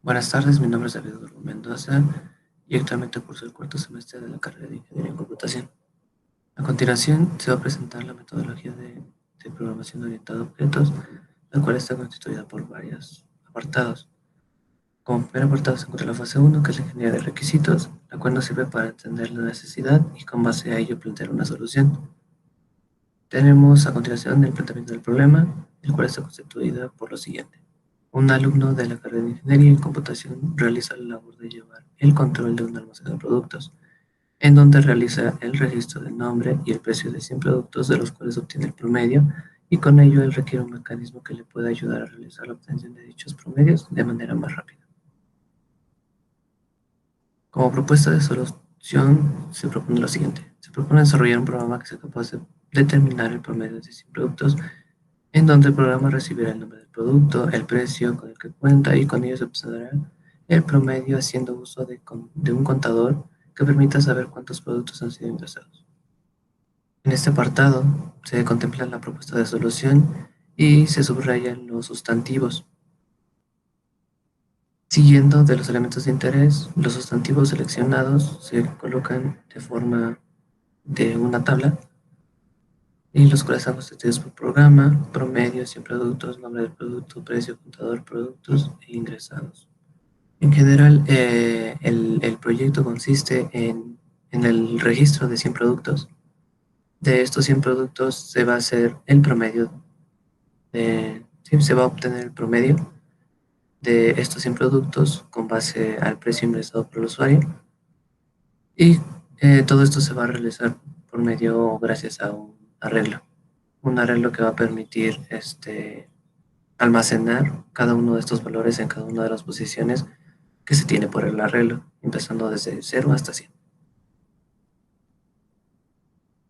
Buenas tardes, mi nombre es David Hugo Mendoza y actualmente curso el cuarto semestre de la carrera de Ingeniería en Computación. A continuación, se va a presentar la metodología de programación orientada a objetos, la cual está constituida por varios apartados. Como primer apartado se encuentra la fase 1, que es la ingeniería de requisitos, la cual nos sirve para entender la necesidad y con base a ello plantear una solución. Tenemos a continuación el planteamiento del problema, el cual está constituido por lo siguiente. Un alumno de la carrera de Ingeniería en Computación realiza la labor de llevar el control de un almacén de productos, en donde realiza el registro del nombre y el precio de 100 productos de los cuales obtiene el promedio, y con ello él requiere un mecanismo que le pueda ayudar a realizar la obtención de dichos promedios de manera más rápida. Como propuesta de solución se propone lo siguiente. Se propone desarrollar un programa que sea capaz de determinar el promedio de 100 productos, en donde el programa recibirá el nombre del producto, el precio con el que cuenta, y con ello se obtendrá el promedio haciendo uso de un contador que permita saber cuántos productos han sido ingresados. En este apartado se contempla la propuesta de solución y se subrayan los sustantivos. Siguiendo de los elementos de interés, los sustantivos seleccionados se colocan de forma de una tabla, y los cuales están constituidos por programa, promedio, 100 productos, nombre del producto, precio, contador, productos e ingresados. En general, el proyecto consiste en el registro de 100 productos. De estos 100 productos se va a hacer el promedio, sí, se va a obtener el promedio de estos 100 productos con base al precio ingresado por el usuario, y todo esto se va a realizar por medio, gracias a un arreglo que va a permitir almacenar cada uno de estos valores en cada una de las posiciones que se tiene por el arreglo, empezando desde 0 hasta 100.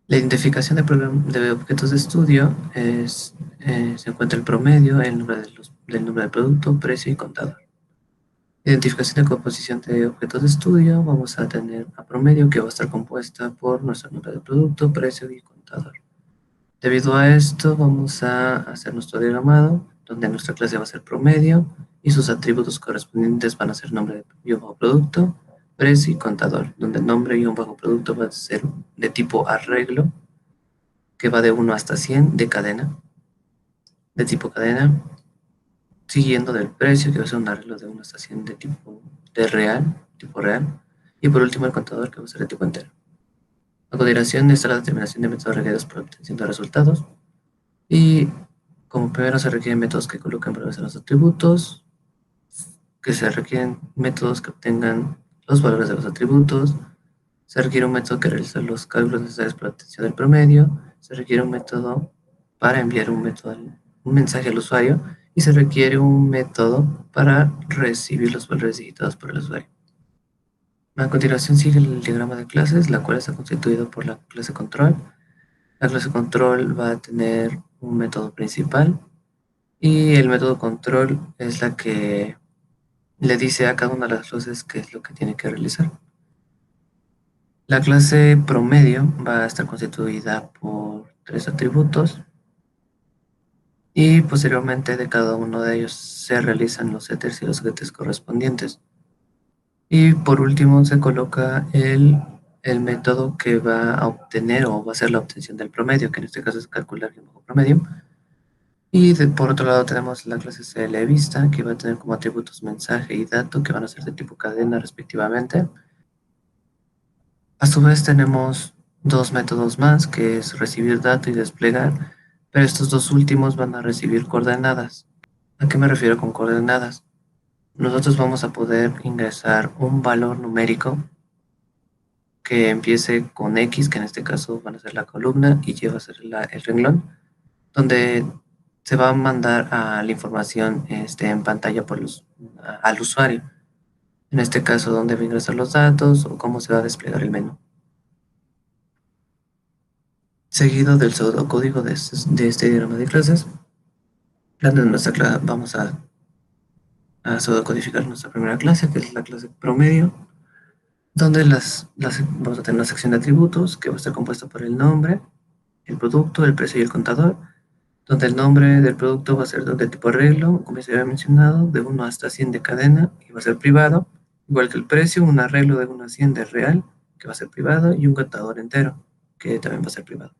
La identificación de objetos de estudio se encuentra el promedio, el nombre del nombre del producto, precio y contador. Identificación de composición de objetos de estudio, vamos a tener a promedio, que va a estar compuesta por nuestro nombre del producto, precio y contador. Debido a esto, vamos a hacer nuestro diagramado, donde nuestra clase va a ser promedio y sus atributos correspondientes van a ser nombre y un bajo producto, precio y contador, donde el nombre y un bajo producto va a ser de tipo arreglo, que va de 1 hasta 100, de cadena, de tipo cadena, siguiendo del precio, que va a ser un arreglo de 1 hasta 100 de tipo real, y por último el contador, que va a ser de tipo entero. A continuación está la determinación de métodos requeridos para obtención de resultados, y como primero se requieren métodos que coloquen valores en los atributos, que se requieren métodos que obtengan los valores de los atributos, se requiere un método que realice los cálculos necesarios para la obtención del promedio, se requiere un método para enviar un mensaje al usuario, y se requiere un método para recibir los valores digitados por el usuario. A continuación sigue el diagrama de clases, la cual está constituido por la clase control. La clase control va a tener un método principal, y el método control es la que le dice a cada una de las clases qué es lo que tiene que realizar. La clase promedio va a estar constituida por 3 atributos, y posteriormente de cada uno de ellos se realizan los setters y los getters correspondientes. Y por último se coloca el método que va a obtener o va a ser la obtención del promedio, que en este caso es calcular el bajo promedio. Y por otro lado tenemos la clase CLVista, que va a tener como atributos mensaje y dato, que van a ser de tipo cadena respectivamente. A su vez tenemos dos métodos más, que es recibir dato y desplegar, pero estos dos últimos van a recibir coordenadas. ¿A qué me refiero con coordenadas? Nosotros vamos a poder ingresar un valor numérico que empiece con X, que en este caso van a ser la columna, y Y va a ser el renglón, donde se va a mandar a la información en pantalla al usuario. En este caso, dónde va a ingresar los datos o cómo se va a desplegar el menú. Seguido del pseudocódigo de este diagrama de clases, vamos a pseudocodificar nuestra primera clase, que es la clase promedio, donde vamos a tener una sección de atributos que va a estar compuesta por el nombre, el producto, el precio y el contador. donde el nombre del producto va a ser de tipo arreglo, como ya se había mencionado, de 1 hasta 100 de cadena, y va a ser privado, igual que el precio, un arreglo de 1 a 100 de real, que va a ser privado, y un contador entero, que también va a ser privado.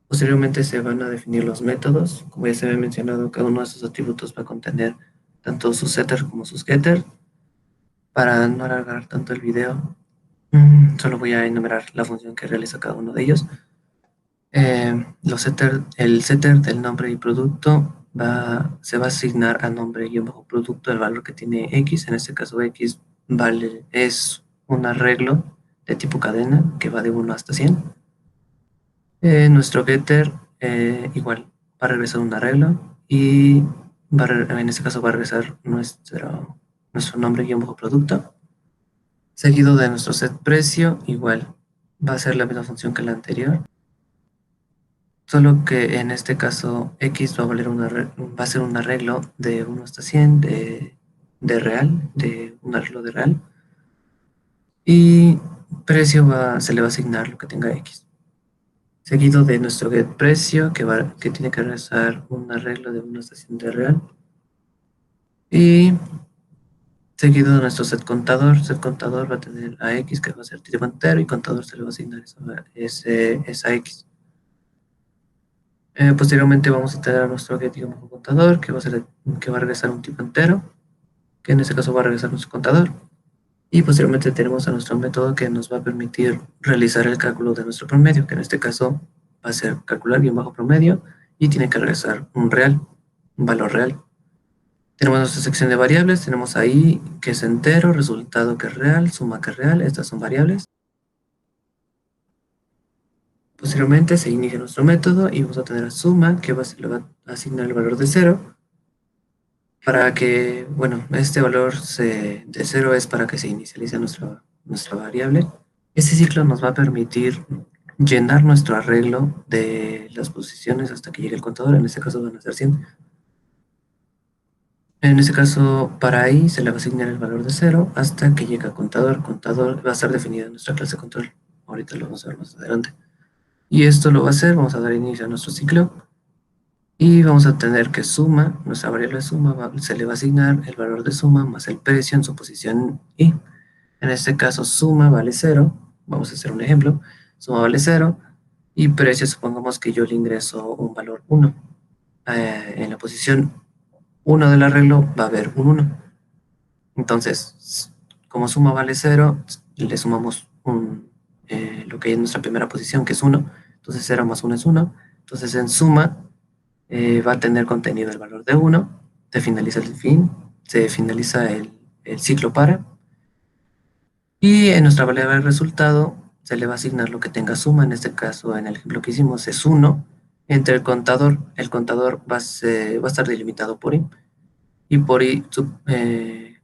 Posteriormente se van a definir los métodos. Como ya se había mencionado, cada uno de estos atributos va a contener tanto sus setters como sus getters. Para no alargar tanto el video, solo voy a enumerar la función que realiza cada uno de ellos. El setter del nombre y producto se va a asignar a nombre y bajo producto el valor que tiene X. En este caso X es un arreglo de tipo cadena que va de 1 hasta 100. Nuestro getter igual va a regresar un arreglo y en este caso va a regresar nuestro nombre guión bajo producto, seguido de nuestro set precio. Igual va a ser la misma función que la anterior, solo que en este caso X va a ser un arreglo de 1 hasta 100 de real, de un arreglo de real, y precio se le va a asignar lo que tenga X, seguido de nuestro getPrecio, que tiene que regresar un arreglo de una estación de real, y seguido de nuestro setContador. SetContador va a tener a X, que va a ser tipo entero, y contador se le va a asignar esa X. Posteriormente vamos a tener a nuestro getContador, que va a regresar un tipo entero, que en este caso va a regresar nuestro contador. Y posteriormente tenemos a nuestro método que nos va a permitir realizar el cálculo de nuestro promedio, que en este caso va a ser calcular guión bajo promedio, y tiene que regresar un valor real. Tenemos nuestra sección de variables, tenemos ahí que es entero, resultado que es real, suma que es real, estas son variables. Posteriormente se inicia nuestro método y vamos a tener a suma, que le va a asignar el valor de 0, para que, bueno, este valor de 0 es para que se inicialice nuestra variable. Este ciclo nos va a permitir llenar nuestro arreglo de las posiciones hasta que llegue el contador. En este caso van a ser 100. En este caso, para ahí se le va a asignar el valor de 0 hasta que llegue al contador. Contador va a estar definido en nuestra clase control. Ahorita lo vamos a ver más adelante. Y esto lo va a hacer, vamos a dar inicio a nuestro ciclo. Y vamos a tener que suma, nuestra variable suma, se le va a asignar el valor de suma más el precio en su posición I. En este caso, suma vale 0. Vamos a hacer un ejemplo. Suma vale 0. Y precio, supongamos que yo le ingreso un valor 1. En la posición 1 del arreglo va a haber un 1. Entonces, como suma vale 0, le sumamos lo que hay en nuestra primera posición, que es 1. Entonces 0 más 1 es 1. Entonces en suma va a tener contenido el valor de 1. Se finaliza el ciclo para. Y en nuestra variable de resultado se le va a asignar lo que tenga suma. En este caso, en el ejemplo que hicimos, es 1 entre el contador. El contador va a estar delimitado por i. Y por i, el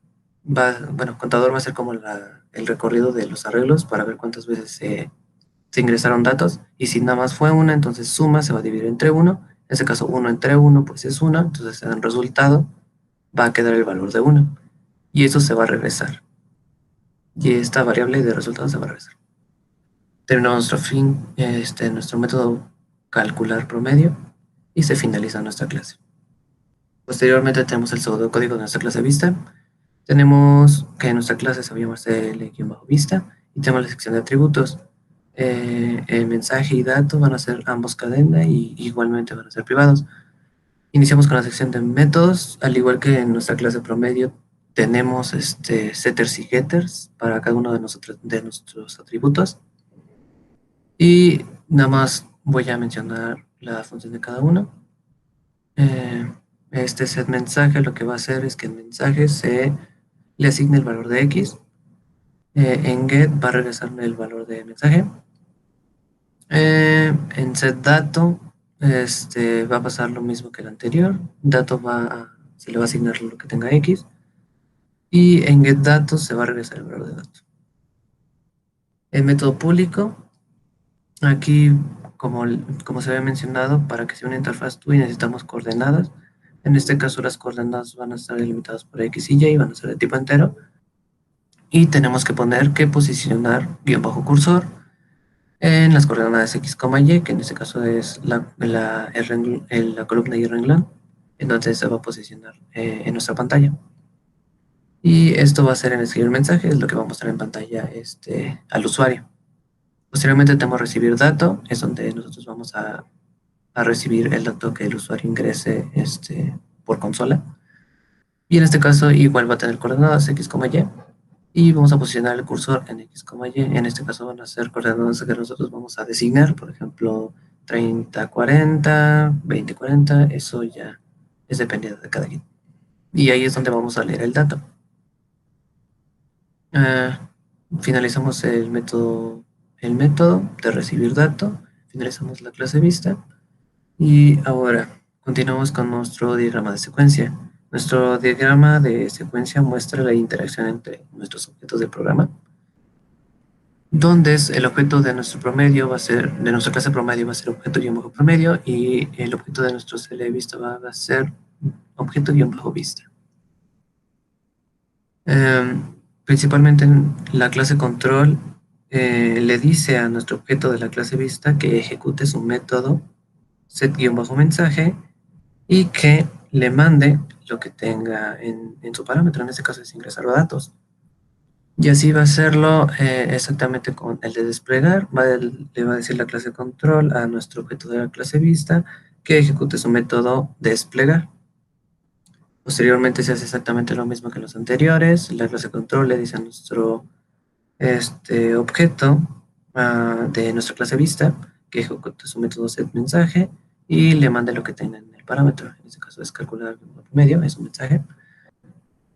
contador va a ser como el recorrido de los arreglos para ver cuántas veces se ingresaron datos. Y si nada más fue una, entonces suma se va a dividir entre 1. En este caso, 1 entre 1 pues es 1. Entonces en el resultado va a quedar el valor de 1. Y eso se va a regresar. Y esta variable de resultado se va a regresar. Terminamos nuestro método calcular promedio y se finaliza nuestra clase. Posteriormente tenemos el pseudocódigo de nuestra clase vista. Tenemos que en nuestra clase se va a llamar CL-vista y tenemos la sección de atributos. El mensaje y dato van a ser ambos cadena y igualmente van a ser privados. Iniciamos con la sección de métodos. Al igual que en nuestra clase promedio, tenemos setters y getters para cada uno de nuestros atributos. Y nada más voy a mencionar la función de cada uno. Este set mensaje lo que va a hacer es que el mensaje se le asigne el valor de X. En get va a regresarme el valor de mensaje. En set dato va a pasar lo mismo que el anterior. Dato se le va a asignar lo que tenga X. Y en get datos se va a regresar el valor de dato. El método público, aquí como se había mencionado, para que sea una interfaz TUI necesitamos coordenadas. En este caso las coordenadas van a estar delimitadas por X y Y, van a ser de tipo entero. Y tenemos que poner que posicionar guión bajo cursor en las coordenadas x, y, que en este caso es la columna y el renglón, en donde se va a posicionar en nuestra pantalla. Y esto va a ser en escribir mensaje, es lo que va a mostrar en pantalla al usuario. Posteriormente tenemos recibir dato, es donde nosotros vamos a recibir el dato que el usuario ingrese por consola. Y en este caso igual va a tener coordenadas x, y. Y vamos a posicionar el cursor en x, y. En este caso van a ser coordenadas que nosotros vamos a designar, por ejemplo, 30, 40, 20, 40, eso ya es dependiendo de cada quien. Y ahí es donde vamos a leer el dato. Finalizamos el método de recibir dato, finalizamos la clase vista y ahora continuamos con nuestro diagrama de secuencia. Nuestro diagrama de secuencia muestra la interacción entre nuestros objetos del programa, donde el objeto de nuestro promedio va a ser, de nuestra clase promedio va a ser objeto-promedio y el objeto de nuestro CL vista va a ser objeto-vista. Principalmente en la clase control le dice a nuestro objeto de la clase vista que ejecute su método set-mensaje y que le mande lo que tenga en su parámetro, en este caso es ingresar datos. Y así va a hacerlo exactamente con el de desplegar, le va a decir la clase control a nuestro objeto de la clase vista que ejecute su método desplegar. Posteriormente se hace exactamente lo mismo que los anteriores, la clase control le dice a nuestro objeto de nuestra clase vista que ejecute su método setMensaje y le mande lo que tenga en el parámetro. En este caso es calcular el promedio, es un mensaje.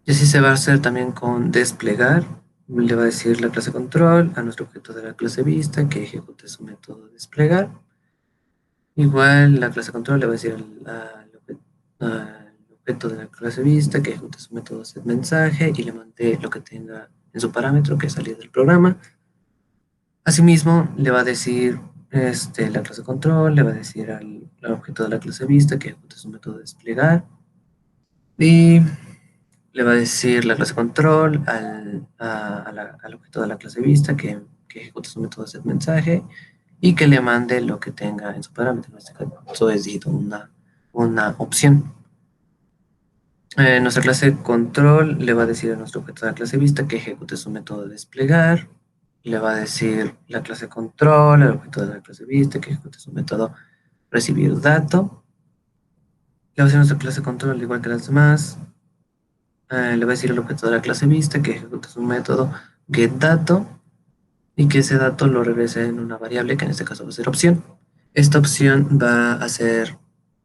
Y así se va a hacer también con desplegar. Le va a decir la clase control a nuestro objeto de la clase vista que ejecute su método desplegar. Igual la clase control le va a decir al objeto de la clase vista que ejecute su método setMensaje y le mande lo que tenga en su parámetro que es salir del programa. Asimismo, le va a decir la clase control, le va a decir al objeto de la clase vista que ejecute su método desplegar y le va a decir la clase control al objeto de la clase vista que ejecute su método setMensaje y que le mande lo que tenga en su parámetro. En este caso es una opción. Nuestra clase control le va a decir a nuestro objeto de la clase vista que ejecute su método de desplegar. Le va a decir la clase control al objeto de la clase vista que ejecute su método recibir dato. Le va a decir a nuestra clase control, al igual que las demás. Le va a decir al objeto de la clase vista que ejecute su método getDato y que ese dato lo regrese en una variable que en este caso va a ser opción. Esta opción va a ser,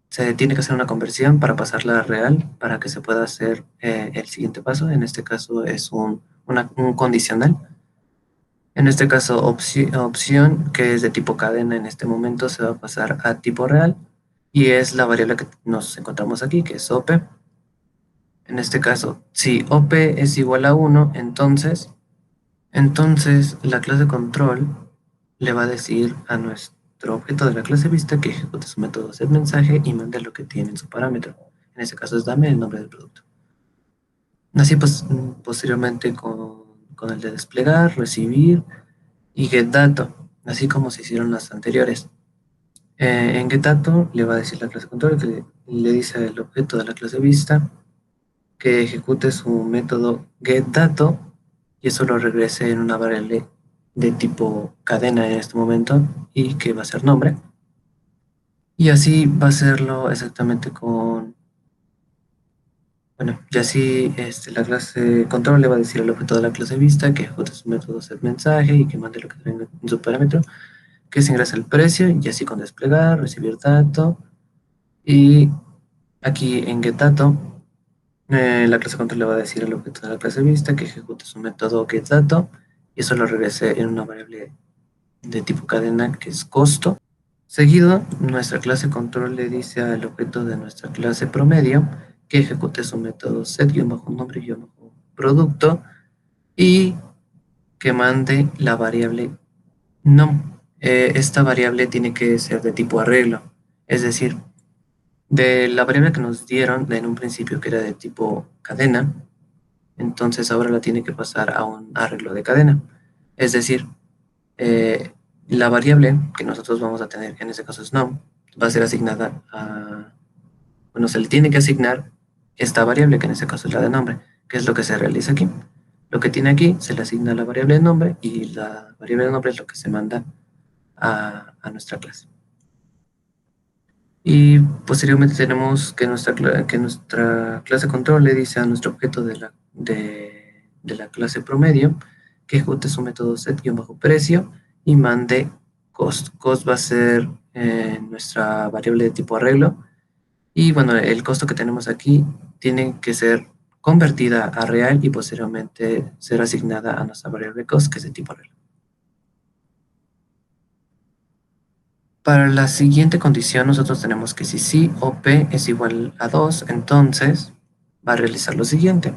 se tiene que hacer una conversión para pasarla a real para que se pueda hacer el siguiente paso. En este caso es un condicional. En este caso opción que es de tipo cadena en este momento se va a pasar a tipo real y es la variable que nos encontramos aquí que es op. En este caso si op es igual a 1 entonces la clase control le va a decir a nuestro objeto de la clase vista que ejecute su método setMensaje y mande lo que tiene en su parámetro. En este caso es dame el nombre del producto. Así pues, posteriormente con el de desplegar, recibir y getDato, así como se hicieron las anteriores. En getDato le va a decir la clase control que le dice al objeto de la clase vista que ejecute su método getDato y eso lo regrese en una variable de tipo cadena en este momento y que va a ser nombre. Y así va a hacerlo exactamente con... Bueno, y así la clase control le va a decir al objeto de la clase vista que ejecute su método setMensaje y que mande lo que tenga en su parámetro, que se ingresa el precio y así con desplegar, recibir dato y aquí en getDato la clase control le va a decir al objeto de la clase vista que ejecute su método getDato y eso lo regrese en una variable de tipo cadena que es costo. Seguido, nuestra clase control le dice al objeto de nuestra clase promedio que ejecute su método set-nombre-producto y que mande la variable num. Esta variable tiene que ser de tipo arreglo, es decir, de la variable que nos dieron en un principio que era de tipo cadena, entonces ahora la tiene que pasar a un arreglo de cadena. Es decir, La variable que nosotros vamos a tener, que en este caso es num, va a ser asignada a... Bueno, se le tiene que asignar esta variable, que en este caso es la de nombre, que es lo que se realiza aquí. Lo que tiene aquí se le asigna la variable de nombre y la variable de nombre es lo que se manda a nuestra clase. Y posteriormente tenemos que nuestra clase control le dice a nuestro objeto de la clase promedio que ejecute su método set-precio y mande cost. Cost va a ser nuestra variable de tipo arreglo. Y bueno, el costo que tenemos aquí tiene que ser convertida a real y posteriormente ser asignada a nuestra variable cost, que es de tipo arreglo. Para la siguiente condición, nosotros tenemos que si sí o p es igual a 2, entonces va a realizar lo siguiente.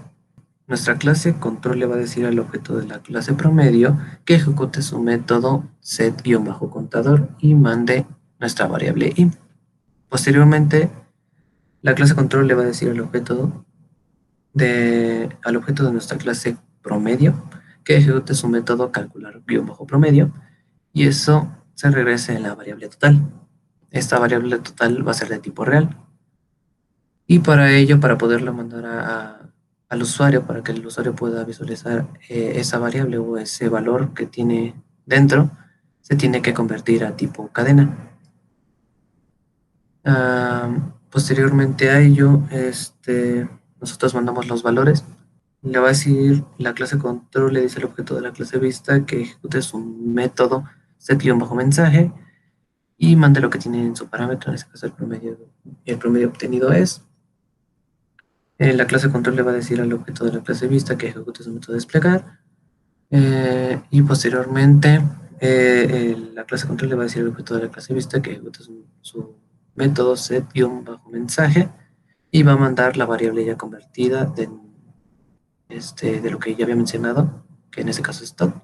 Nuestra clase control le va a decir al objeto de la clase promedio que ejecute su método set-contador y mande nuestra variable i. Posteriormente, la clase control le va a decir al objeto de nuestra clase promedio que ejecute su método calcular-promedio y eso se regrese en la variable total. Esta variable total va a ser de tipo real. Y para ello, para poderlo mandar al usuario, para que el usuario pueda visualizar esa variable o ese valor que tiene dentro, se tiene que convertir a tipo cadena. Posteriormente a ello, nosotros mandamos los valores. Le va a decir la clase control, le dice al objeto de la clase vista que ejecute su método set-mensaje y mande lo que tiene en su parámetro, en este caso el promedio obtenido es. La clase control le va a decir al objeto de la clase vista que ejecute su método desplegar. Y posteriormente la clase control le va a decir al objeto de la clase vista que ejecute su método set-mensaje y va a mandar la variable ya convertida de lo que ya había mencionado, que en este caso es top.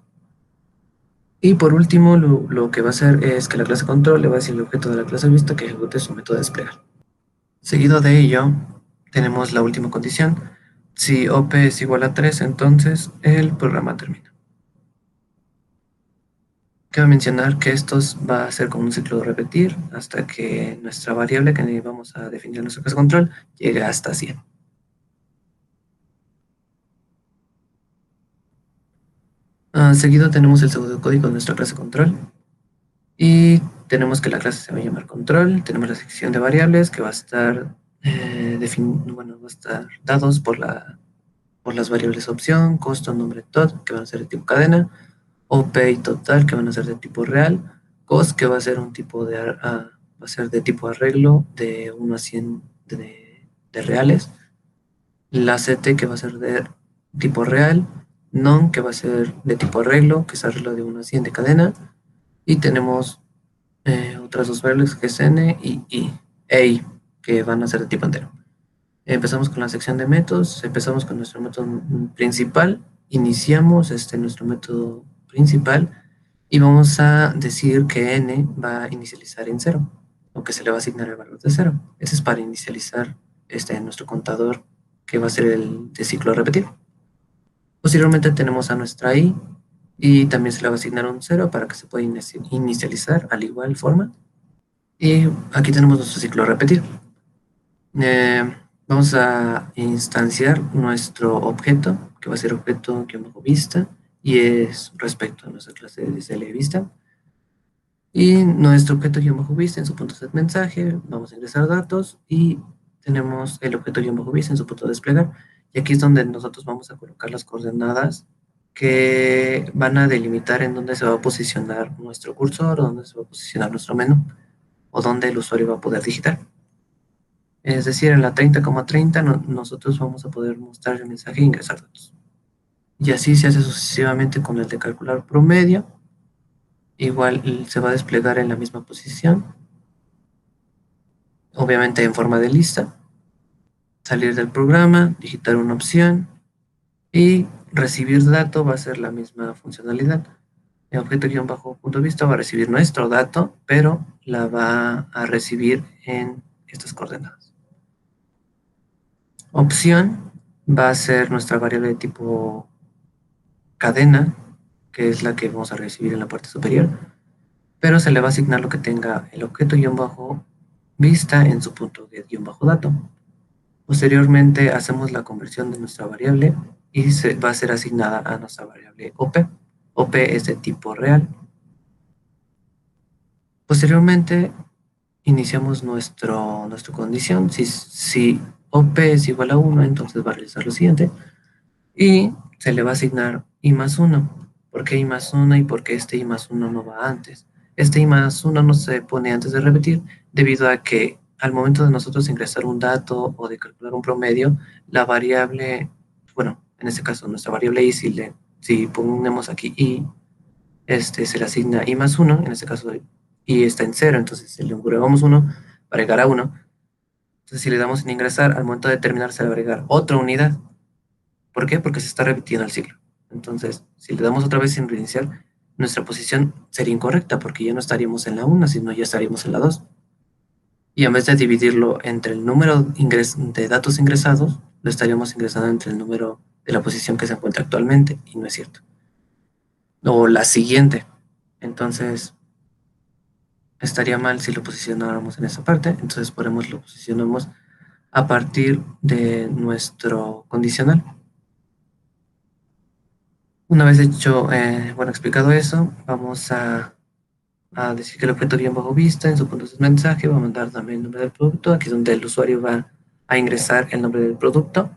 Y por último, lo que va a hacer es que la clase control le va a decir al objeto de la clase vista que ejecute su método desplegar. Seguido de ello, tenemos la última condición. Si OP es igual a 3, entonces el programa termina. Cabe mencionar que esto va a ser como un ciclo de repetir hasta que nuestra variable que vamos a definir en nuestra clase control llegue hasta 100. Seguido tenemos el pseudocódigo de nuestra clase control y tenemos que la clase se va a llamar control. Tenemos la sección de variables que va a estar dados por las variables opción, costo, nombre, tot, que van a ser de tipo cadena, OP y total, que van a ser de tipo real, cost, que va a ser va a ser de tipo arreglo de 1 a 100 de reales, la CT, que va a ser de tipo real, non, que va a ser de tipo arreglo, que es arreglo de 1 a 100 de cadena, y tenemos otras dos variables que es n y i, que van a ser de tipo entero. Empezamos con la sección de métodos, empezamos con nuestro método principal, iniciamos nuestro método principal y vamos a decir que n va a inicializar en 0, o que se le va a asignar el valor de 0. Ese es para inicializar nuestro contador, que va a ser el de ciclo repetido. Posteriormente tenemos a nuestra i, y también se le va a asignar un 0 para que se pueda inicializar al igual forma. Y aquí tenemos nuestro ciclo repetido. Vamos a instanciar nuestro objeto, que va a ser objeto-vista, y es respecto a nuestra clase de SLVista. Y nuestro objeto-vista en su punto set mensaje, vamos a ingresar datos y tenemos el objeto-vista en su punto desplegar. Y aquí es donde nosotros vamos a colocar las coordenadas que van a delimitar en dónde se va a posicionar nuestro cursor, o dónde se va a posicionar nuestro menú, o dónde el usuario va a poder digitar. Es decir, en la 30,30 nosotros vamos a poder mostrar el mensaje e ingresar datos. Y así se hace sucesivamente con el de calcular promedio. Igual se va a desplegar en la misma posición, obviamente en forma de lista. Salir del programa, digitar una opción y recibir dato va a ser la misma funcionalidad. El objeto-vista va a recibir nuestro dato, pero la va a recibir en estas coordenadas. Opción va a ser nuestra variable de tipo cadena, que es la que vamos a recibir en la parte superior. pero se le va a asignar lo que tenga el objeto guión bajo vista en su punto get guión bajo dato. Posteriormente hacemos la conversión de nuestra variable y se va a ser asignada a nuestra variable OP. OP es de tipo real. Posteriormente iniciamos nuestra condición. Si OP es igual a 1, entonces va a realizar lo siguiente. Y se le va a asignar I más 1. ¿Por qué I más 1 y por qué este I más 1 no va antes? Este I más 1 no se pone antes de repetir debido a que al momento de nosotros ingresar un dato o de calcular un promedio, la variable, bueno, en este caso nuestra variable I, si ponemos aquí I, se le asigna I más 1, en este caso I está en 0, entonces si le agregamos 1 para llegar a 1. Entonces si le damos en ingresar, al momento de terminar se le va a agregar otra unidad. ¿Por qué? Porque se está repitiendo el ciclo. Entonces, si le damos otra vez sin reiniciar, nuestra posición sería incorrecta porque ya no estaríamos en la 1, sino ya estaríamos en la 2. Y en vez de dividirlo entre el número de datos ingresados, lo estaríamos ingresando entre el número de la posición que se encuentra actualmente, y no es cierto. O la siguiente. Entonces, estaría mal si lo posicionáramos en esa parte. Entonces, por ejemplo, lo posicionamos a partir de nuestro condicional. Una vez hecho, explicado eso, vamos a decir que el objeto guión bajo vista en su punto de mensaje va a mandar también el nombre del producto. Aquí es donde el usuario va a ingresar el nombre del producto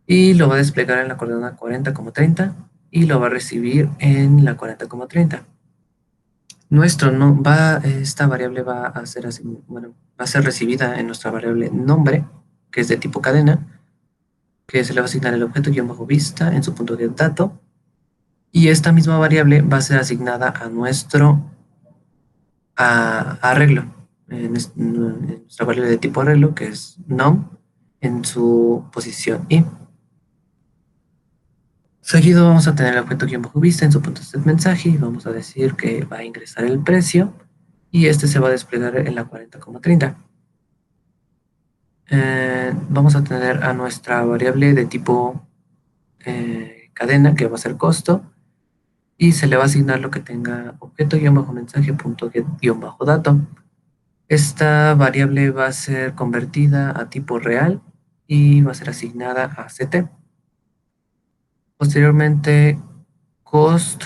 y lo va a desplegar en la coordenada 40,30 y lo va a recibir en la 40,30. Esta variable va a ser va a ser recibida en nuestra variable nombre, que es de tipo cadena, que se le va a asignar el objeto guión bajo vista en su punto de dato. Y esta misma variable va a ser asignada a nuestro arreglo, en nuestra variable de tipo arreglo, que es num, en su posición i. Seguido vamos a tener el objeto guión bajo vista en su punto de mensaje y vamos a decir que va a ingresar el precio y este se va a desplegar en la 40,30. Vamos a tener a nuestra variable de tipo cadena, que va a ser costo, y se le va a asignar lo que tenga objeto-mensaje.get-dato. Esta variable va a ser convertida a tipo real y va a ser asignada a CT. Posteriormente, cost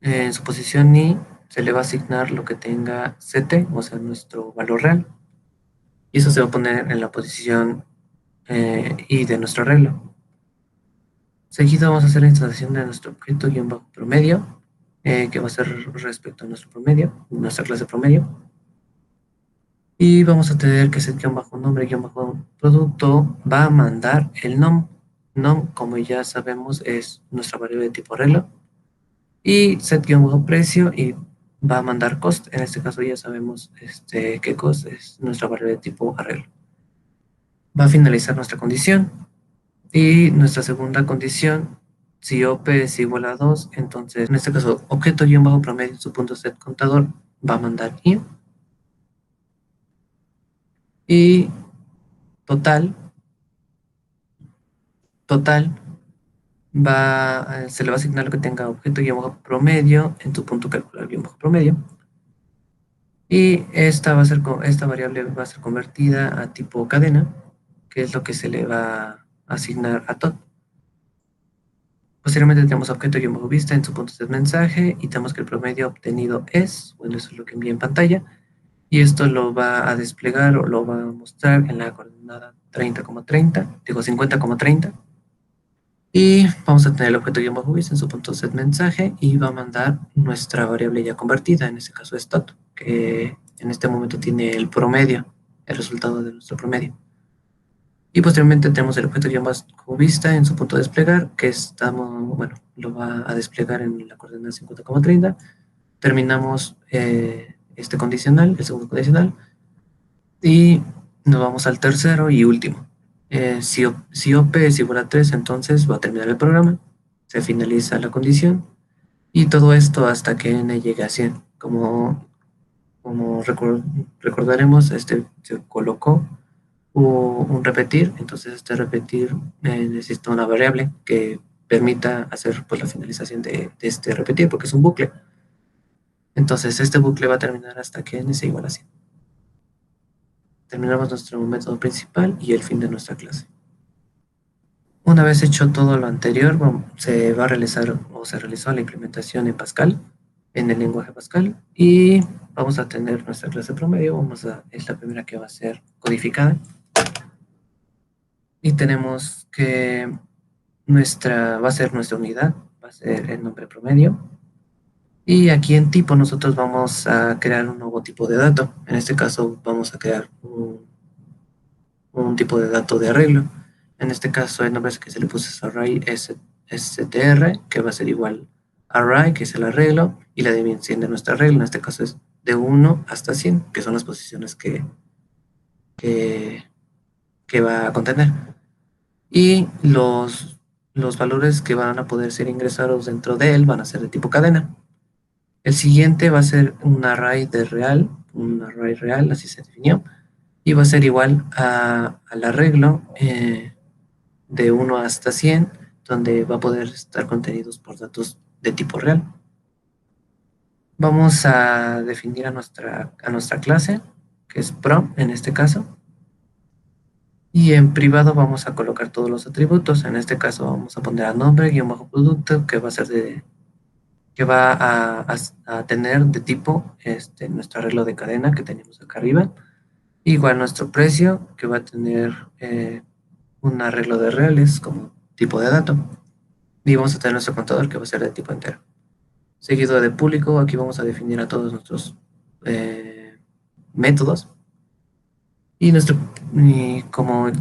en su posición i se le va a asignar lo que tenga CT, o sea, nuestro valor real. Y eso se va a poner en la posición i de nuestro arreglo. Seguido vamos a hacer la instalación de nuestro objeto-promedio, que va a ser respecto a nuestro promedio, nuestra clase promedio. Y vamos a tener que set-nombre-producto va a mandar el num. Num, como ya sabemos, es nuestra variable de tipo arreglo. Y set-precio y va a mandar cost. En este caso ya sabemos que cost es nuestra variable de tipo arreglo. Va a finalizar nuestra condición. Y nuestra segunda condición, si OP es igual a 2, entonces en este caso objeto-promedio, su punto set contador, va a mandar i. Y total se le va a asignar lo que tenga objeto-promedio en tu punto calcular-promedio. Y esta variable va a ser convertida a tipo cadena, que es lo que se le va a asignar a tot. Posteriormente tenemos objeto-vista en su punto de mensaje y tenemos que el promedio obtenido es, bueno, eso es lo que envía en pantalla. Y esto lo va a desplegar o lo va a mostrar en la coordenada 50,30. Y vamos a tener el objeto-vista en su punto set mensaje y va a mandar nuestra variable ya convertida, en este caso es tot, que en este momento tiene el promedio, el resultado de nuestro promedio. Y posteriormente tenemos el objeto-vista en su punto de desplegar, que lo va a desplegar en la coordenada 50,30. Terminamos este condicional, el segundo condicional, y nos vamos al tercero y último. Si OP es igual a 3, entonces va a terminar el programa, se finaliza la condición, y todo esto hasta que n llegue a 100. Como recordaremos, se colocó un repetir, entonces este repetir necesita una variable que permita hacer pues, la finalización de este repetir, porque es un bucle. Entonces este bucle va a terminar hasta que n sea igual a 100. Terminamos nuestro método principal y el fin de nuestra clase. Una vez hecho todo lo anterior, se va a realizar o se realizó la implementación en Pascal, en el lenguaje Pascal, y vamos a tener nuestra clase promedio. Es la primera que va a ser codificada. Y tenemos que va a ser nuestra unidad, va a ser el nombre promedio. Y aquí en tipo nosotros vamos a crear un nuevo tipo de dato. En este caso vamos a crear un tipo de dato de arreglo. En este caso el nombre que se le puso es array str, que va a ser igual a array, que es el arreglo, y la dimensión de nuestro arreglo, en este caso es de 1 hasta 100, que son las posiciones que va a contener. Y los valores que van a poder ser ingresados dentro de él van a ser de tipo cadena. El siguiente va a ser un array real, así se definió, y va a ser igual al arreglo de 1 hasta 100, donde va a poder estar contenidos por datos de tipo real. Vamos a definir a nuestra clase, que es prom en este caso, y en privado vamos a colocar todos los atributos. En este caso vamos a poner a nombre-producto, que va a ser que va a tener de tipo nuestro arreglo de cadena que tenemos acá arriba. Igual nuestro precio, que va a tener un arreglo de reales como tipo de dato. Y vamos a tener nuestro contador, que va a ser de tipo entero. Seguido de público, aquí vamos a definir a todos nuestros métodos. Y como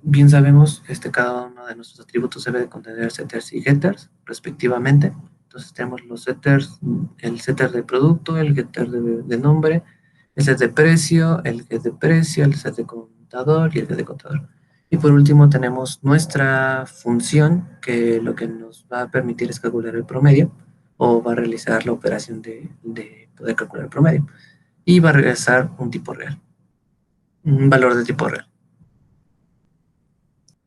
bien sabemos, cada uno de nuestros atributos debe de contener setters y getters, respectivamente. Entonces tenemos los setters, el setter de producto, el getter de nombre, el set de precio, el get de precio, el set de contador y el get de contador. Y por último tenemos nuestra función, que lo que nos va a permitir es calcular el promedio, o va a realizar la operación de poder calcular el promedio. Y va a regresar un tipo real, un valor de tipo real.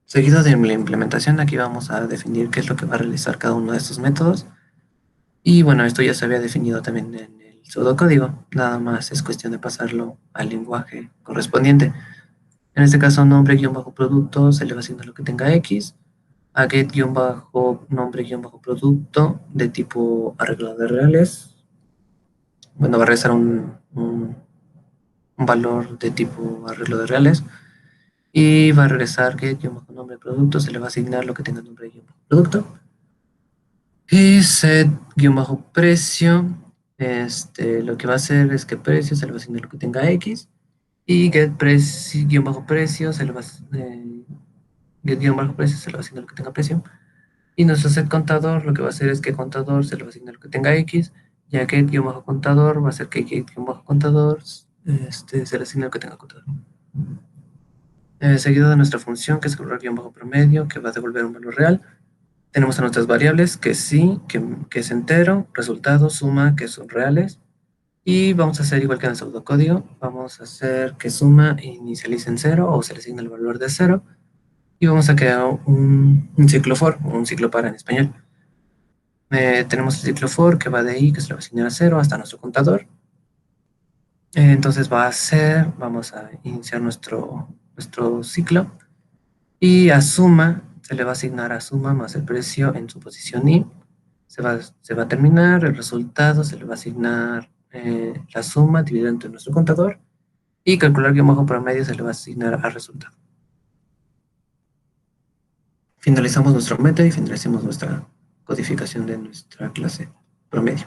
Seguido de la implementación, aquí vamos a definir qué es lo que va a realizar cada uno de estos métodos. Y bueno, esto ya se había definido también en el pseudocódigo, nada más es cuestión de pasarlo al lenguaje correspondiente. En este caso, nombre-producto se le va asignar lo que tenga X, a get-nombre-producto de tipo arreglo de reales. Bueno, va a regresar un valor de tipo arreglo de reales. Y va a regresar get-nombre-producto, se le va a asignar lo que tenga nombre-producto. Y set-precio, lo que va a hacer es que precio se le va a asignar lo que tenga X. Y get-precio se le va a get-precio se le va a asignar lo que tenga precio. Y nuestro set contador lo que va a hacer es que contador se le va a asignar lo que tenga X. Y a get-contador va a ser que get-contador se le asigna lo que tenga contador. Seguido de nuestra función, que es calcular-promedio, que va a devolver un valor real. Tenemos a nuestras variables, que sí, que es entero, resultado, suma, que son reales. Y vamos a hacer igual que en el pseudocódigo, vamos a hacer que suma inicialice en 0 o se le asigna el valor de 0. Y vamos a crear un ciclo for, o un ciclo para en español. Tenemos el ciclo for que va de i, que se le va a asignar a 0 hasta nuestro contador. Entonces vamos a iniciar nuestro ciclo. Y a suma se le va a asignar a suma más el precio en su posición i. Se va a terminar, el resultado se le va a asignar la suma dividida entre nuestro contador, y calcular-promedio se le va a asignar al resultado. Finalizamos nuestro método y finalizamos nuestra codificación de nuestra clase promedio.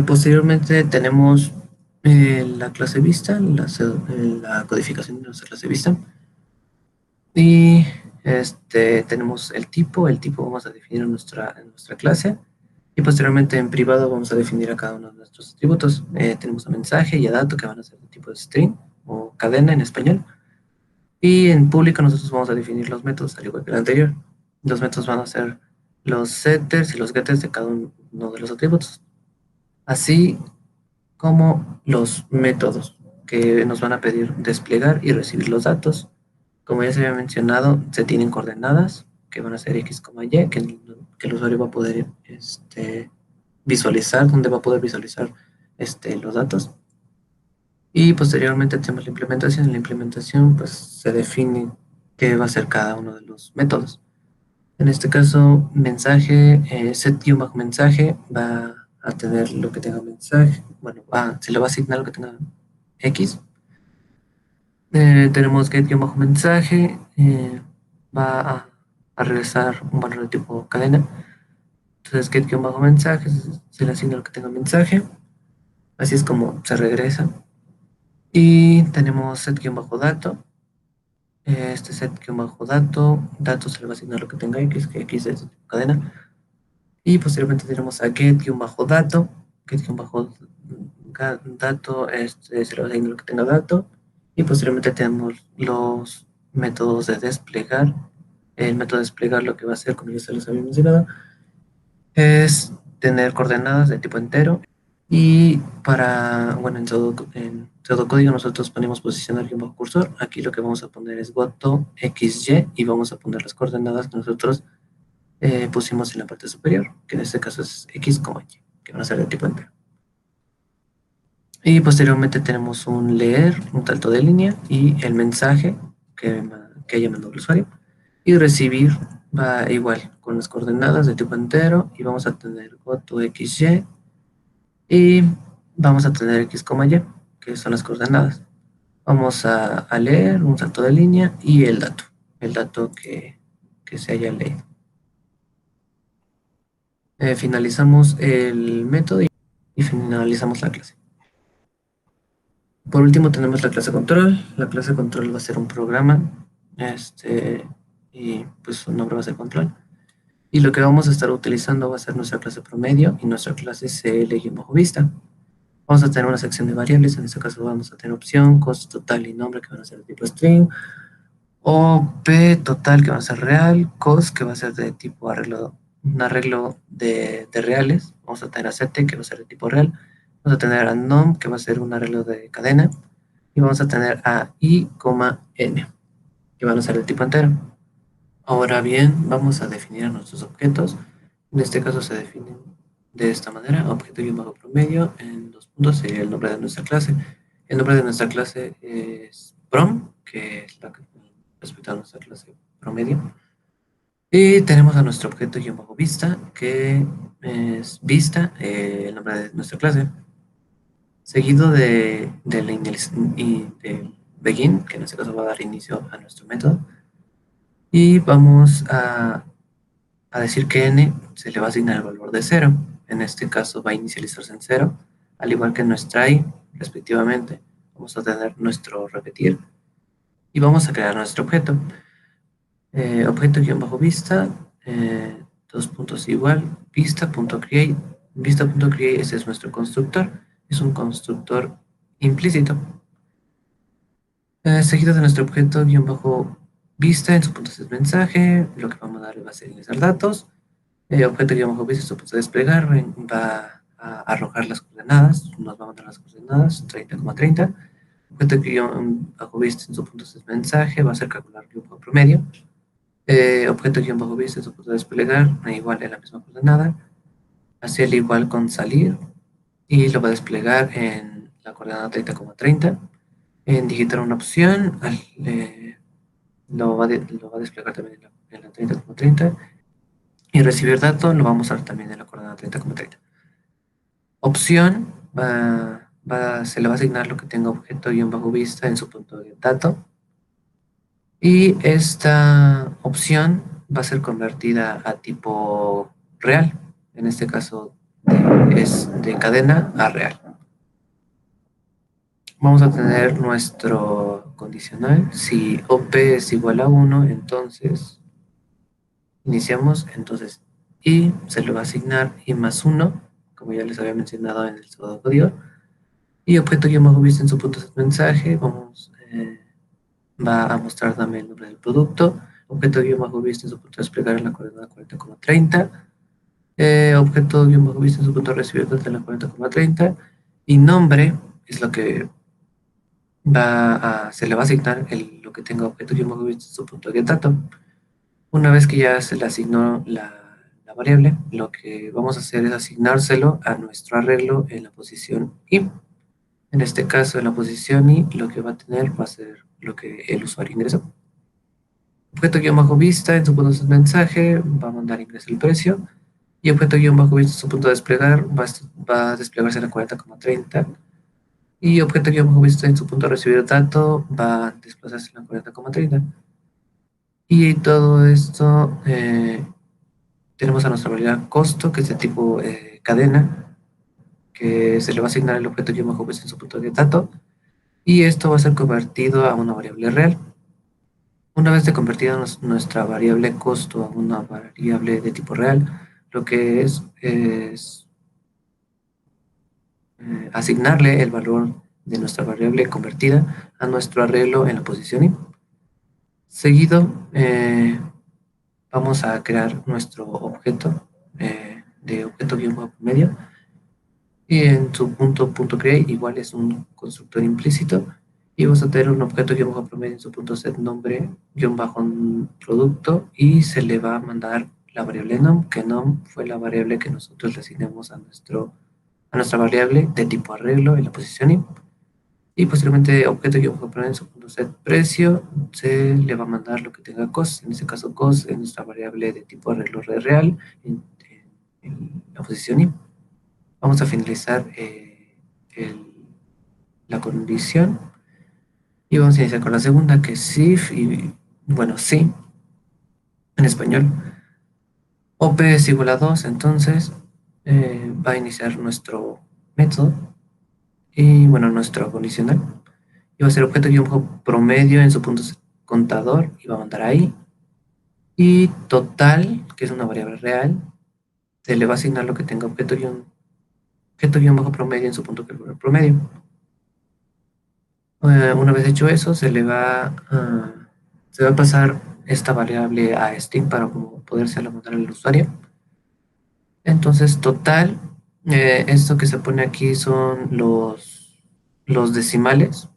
Posteriormente tenemos la clase vista, la codificación de nuestra clase vista. Y tenemos el tipo vamos a definir en nuestra clase. Y posteriormente en privado vamos a definir a cada uno de nuestros atributos. Tenemos a mensaje y a dato, que van a ser de tipo de string o cadena en español. Y en público nosotros vamos a definir los métodos, al igual que el anterior. Los métodos van a ser los setters y los getters de cada uno de los atributos. Así como los métodos que nos van a pedir desplegar y recibir los datos. Como ya se había mencionado, se tienen coordenadas, que van a ser x, y, que el usuario va a poder visualizar, donde va a poder visualizar los datos. Y posteriormente tenemos la implementación. En la implementación pues se define qué va a ser cada uno de los métodos. En este caso, mensaje, set-mensaje va a tener lo que tenga mensaje. Bueno, se le va a asignar lo que tenga X. Tenemos get-mensaje, va a regresar un valor de tipo cadena. Entonces, get-mensaje se le asigna lo que tenga mensaje. Así es como se regresa. Y tenemos set-dato. Este set-dato se le va a asignar lo que tenga X, que X es cadena. Y posteriormente tenemos a get-dato. Get-dato se le va a asignar lo que tenga dato. Y posteriormente tenemos los métodos de desplegar. El método de desplegar lo que va a hacer, como ya se los había mencionado, es tener coordenadas de tipo entero. Y bueno, en pseudocódigo nosotros ponemos posicionar y bajo cursor. Aquí lo que vamos a poner es goto xy y vamos a poner las coordenadas que nosotros pusimos en la parte superior, que en este caso es x, y, que van a ser de tipo entero. Y posteriormente tenemos un leer, un salto de línea y el mensaje que haya mandado el usuario. Y recibir va igual con las coordenadas de tipo entero y vamos a tener goto xy y vamos a tener x, y, que son las coordenadas. Vamos a leer un salto de línea y el dato que se haya leído. Finalizamos el método y finalizamos la clase. Por último tenemos la clase control. La clase control va a ser un programa y pues su nombre va a ser control. Y lo que vamos a estar utilizando va a ser nuestra clase promedio y nuestra clase CL-vista. Vamos a tener una sección de variables, en este caso vamos a tener opción, costo total y nombre que van a ser de tipo string, OP total que va a ser real, cost que va a ser de tipo un arreglo de reales, vamos a tener a set que va a ser de tipo real, vamos a tener a num que va a ser un arreglo de cadena y vamos a tener a i, n que van a ser de tipo entero. Ahora bien, vamos a definir a nuestros objetos. En este caso se definen de esta manera: objeto-promedio, en 2 puntos sería el nombre de nuestra clase. El nombre de nuestra clase es prom, que es la que respecto a nuestra clase promedio. Y tenemos a nuestro objeto-vista, que es vista, el nombre de nuestra clase, seguido de begin, que en este caso va a dar inicio a nuestro método. Y vamos a decir que n se le va a asignar el valor de 0. En este caso va a inicializarse en 0, al igual que nuestra i, respectivamente. Vamos a tener nuestro repetir y vamos a crear nuestro objeto. Objeto-vista, 2 puntos igual, vista.create. Vista.create, ese es nuestro constructor. Es un constructor implícito. Seguido de nuestro objeto-vista, en su punto es mensaje, lo que vamos a dar va a ser ingresar datos. Objeto-vista, su punto de desplegar, va a arrojar las coordenadas, nos va a mandar las coordenadas, 30,30. Objeto-vista, en su punto es mensaje, va a ser calcular el promedio. Objeto-vista, en su punto de desplegar, igual en la misma coordenada, hacia el igual con salir, y lo va a desplegar en la coordenada 30,30. En digitar una opción, lo va a desplegar también en la 30,30. Y recibir datos lo vamos a ver también en la coordenada 30,30. Opción, se le va a asignar lo que tenga objeto-vista en su punto de dato. Y esta opción va a ser convertida a tipo real. En este caso es de cadena a real. Vamos a tener nuestro condicional. Si OP es igual a 1, entonces iniciamos. Entonces y se le va a asignar i más 1, como ya les había mencionado en el pseudocódigo. Y objeto-vista en su punto de mensaje, va a mostrar también el nombre del producto. Objeto-vista en su punto de desplegar en la coordenada 40,30. Objeto-vista en su punto de recibir datos en la 40,30. Y nombre es lo que se le va a asignar lo que tenga objeto-vista en su punto de dato. Una vez que ya se le asignó la la variable, lo que vamos a hacer es asignárselo a nuestro arreglo en la posición I. En este caso, en la posición I, lo que va a tener va a ser lo que el usuario ingresó. Objeto-vista en su punto de mensaje va a mandar ingresa el precio. Y objeto-vista en su punto de desplegar va a desplegarse en la 40,30. Y objeto-vista en su punto de recibir dato va a desplazarse en la 40,30. Y todo esto tenemos a nuestra variable costo, que es de tipo cadena, que se le va a asignar el objeto-vista en su punto de dato. Y esto va a ser convertido a una variable real. Una vez de convertida nuestra variable costo a una variable de tipo real, lo que es asignarle el valor de nuestra variable convertida a nuestro arreglo en la posición I. Seguido, vamos a crear nuestro objeto de objeto-promedio y en su punto create igual es un constructor implícito y vamos a tener un objeto-promedio en su punto set nombre producto y se le va a mandar la variable num, que num fue la variable que nosotros le asignamos a nuestra variable de tipo arreglo en la posición I. Y posteriormente objeto-promedio en su punto set precio se le va a mandar lo que tenga cost, en este caso cost es nuestra variable de tipo arreglo real en la posición I. Vamos a finalizar la condición y vamos a iniciar con la segunda, que es if, y bueno, sí, en español. OP es igual a 2, entonces va a iniciar nuestro método y bueno, nuestro condicional. Y va a ser objeto-promedio en su punto contador y va a mandar ahí. Y total, que es una variable real, se le va a asignar lo que tenga objeto-promedio en su punto promedio. Una vez hecho eso, se va a pasar esta variable a string para poderse mandar al usuario. Entonces, total, esto que se pone aquí son los decimales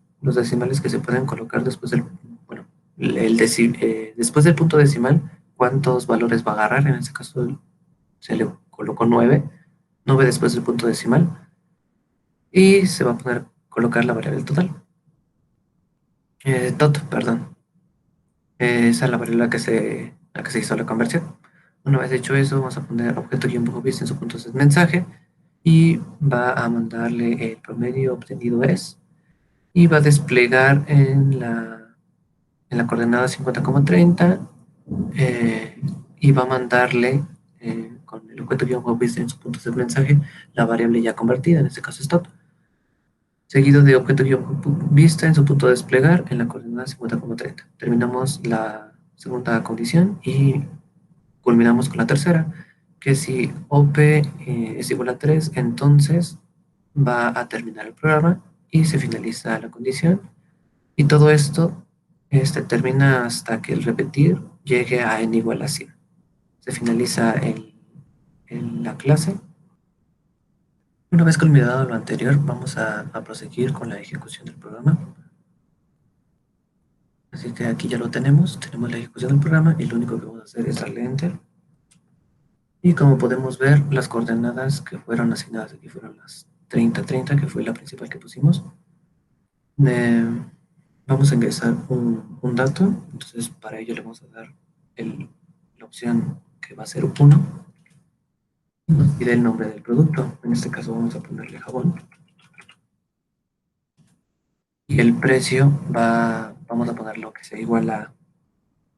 que se pueden colocar después del, bueno, después del punto decimal, cuántos valores va a agarrar. En este caso se le colocó 9 después del punto decimal, y se va a poder colocar la variable total. Perdón. Esa es la variable a la que se hizo la conversión. Una vez hecho eso, vamos a poner objeto-vista en su punto de mensaje y va a mandarle el promedio obtenido es y va a desplegar en la coordenada 50,30 y va a mandarle con el objeto-vista en su punto de mensaje la variable ya convertida, en este caso stop, seguido de objeto-vista en su punto de desplegar en la coordenada 50,30. Terminamos la segunda condición y culminamos con la tercera, que si OP es igual a 3, entonces va a terminar el programa y se finaliza la condición. Y todo esto termina hasta que el repetir llegue a n igual a 100. Se finaliza la clase. Una vez culminado lo anterior, vamos a proseguir con la ejecución del programa. Así que aquí ya lo tenemos la ejecución del programa y lo único que vamos a hacer es darle Enter. Y como podemos ver, las coordenadas que fueron asignadas aquí fueron las 30,30, que fue la principal que pusimos. Vamos a ingresar un dato, entonces para ello le vamos a dar la opción que va a ser 1. Y nos pide el nombre del producto, en este caso vamos a ponerle jabón. Y el precio vamos a ponerlo que sea igual a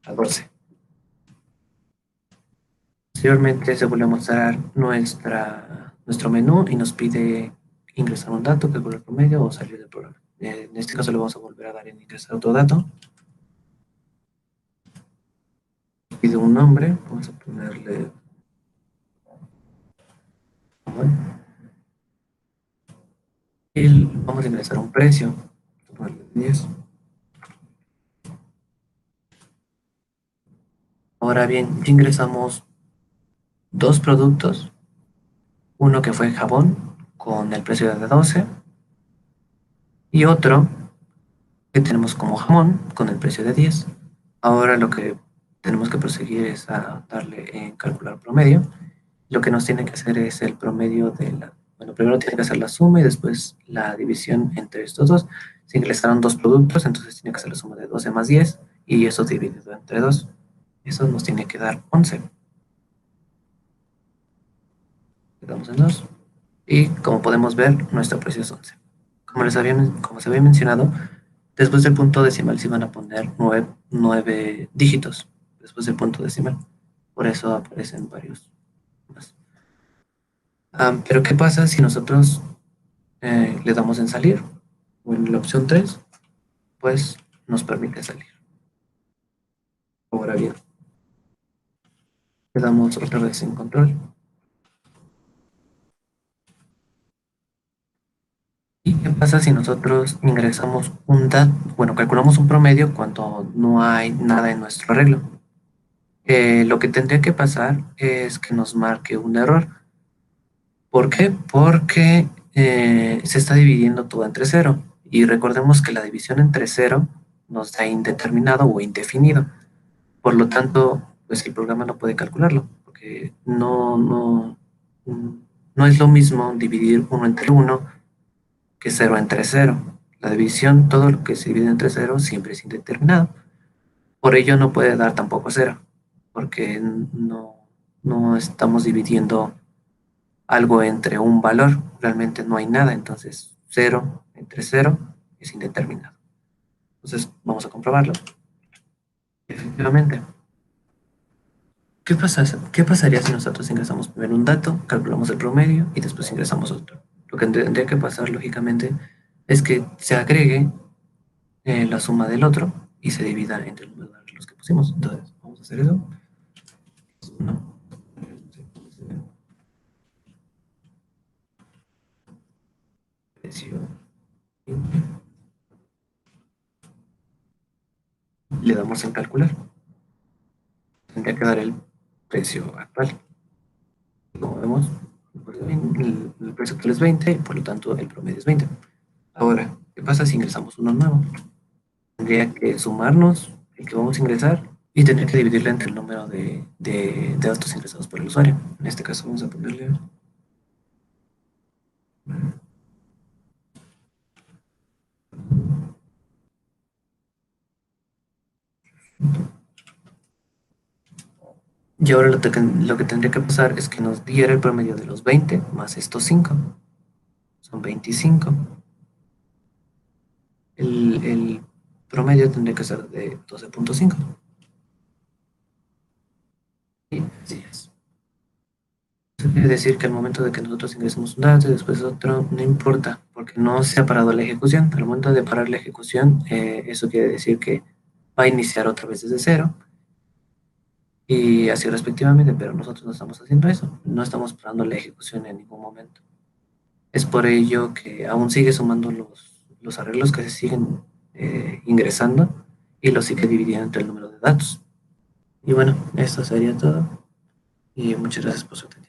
12. Posteriormente se vuelve a mostrar nuestro menú y nos pide ingresar un dato, que es el promedio, o salir del programa. En este caso le vamos a volver a dar en ingresar otro dato. Nos pide un nombre, vamos a ponerle y vamos a ingresar un precio, vamos a ponerle 10. Ahora bien, ya ingresamos dos productos, uno que fue jabón con el precio de 12 y otro que tenemos como jamón con el precio de 10. Ahora lo que tenemos que proseguir es a darle en calcular promedio lo que nos tiene que hacer es el promedio de la... Bueno, primero tiene que hacer la suma y después la división entre estos dos. Se ingresaron dos productos, entonces tiene que hacer la suma de 12 más 10 y eso dividido entre 2. Eso nos tiene que dar 11. Le damos en 2. Y como podemos ver, nuestro precio es 11. Como se había mencionado, después del punto decimal se van a poner 9 dígitos después del punto decimal. Por eso aparecen varios más. Pero ¿qué pasa si nosotros le damos en salir? O en la opción 3, pues nos permite salir. Ahora bien, le damos otra vez en control. ¿Y qué pasa si nosotros ingresamos un dato? Bueno, calculamos un promedio cuando no hay nada en nuestro arreglo. Lo que tendría que pasar es que nos marque un error. ¿Por qué? Porque se está dividiendo todo entre cero. Y recordemos que la división entre cero nos da indeterminado o indefinido. Por lo tanto, pues el programa no puede calcularlo, porque no es lo mismo dividir uno entre uno que cero entre cero. La división, todo lo que se divide entre cero siempre es indeterminado. Por ello no puede dar tampoco cero, porque no estamos dividiendo algo entre un valor, realmente no hay nada, entonces cero entre cero es indeterminado. Entonces vamos a comprobarlo. Efectivamente. ¿Qué pasaría si nosotros ingresamos primero un dato, calculamos el promedio y después ingresamos otro? Lo que tendría que pasar, lógicamente, es que se agregue la suma del otro y se divida entre los que pusimos. Entonces, vamos a hacer eso. No. Le damos en calcular. Tendría que dar el precio actual. Como vemos, el precio actual es 20 y por lo tanto el promedio es 20. Ahora, ¿qué pasa si ingresamos uno nuevo? Tendría que sumarnos el que vamos a ingresar y tendría que dividirla entre el número de datos ingresados por el usuario. En este caso vamos a ponerle... Y ahora lo que tendría que pasar es que nos diera el promedio de los 20 más estos 5. Son 25. El promedio tendría que ser de 12.5. Y así es. Eso quiere decir que al momento de que nosotros ingresemos un dato y después otro, no importa, porque no se ha parado la ejecución. Al momento de parar la ejecución, eso quiere decir que va a iniciar otra vez desde cero y así respectivamente, pero nosotros no estamos haciendo eso, no estamos parando la ejecución en ningún momento. Es por ello que aún sigue sumando los arreglos que se siguen ingresando y los sigue dividiendo entre el número de datos. Y bueno, esto sería todo y muchas gracias por su atención.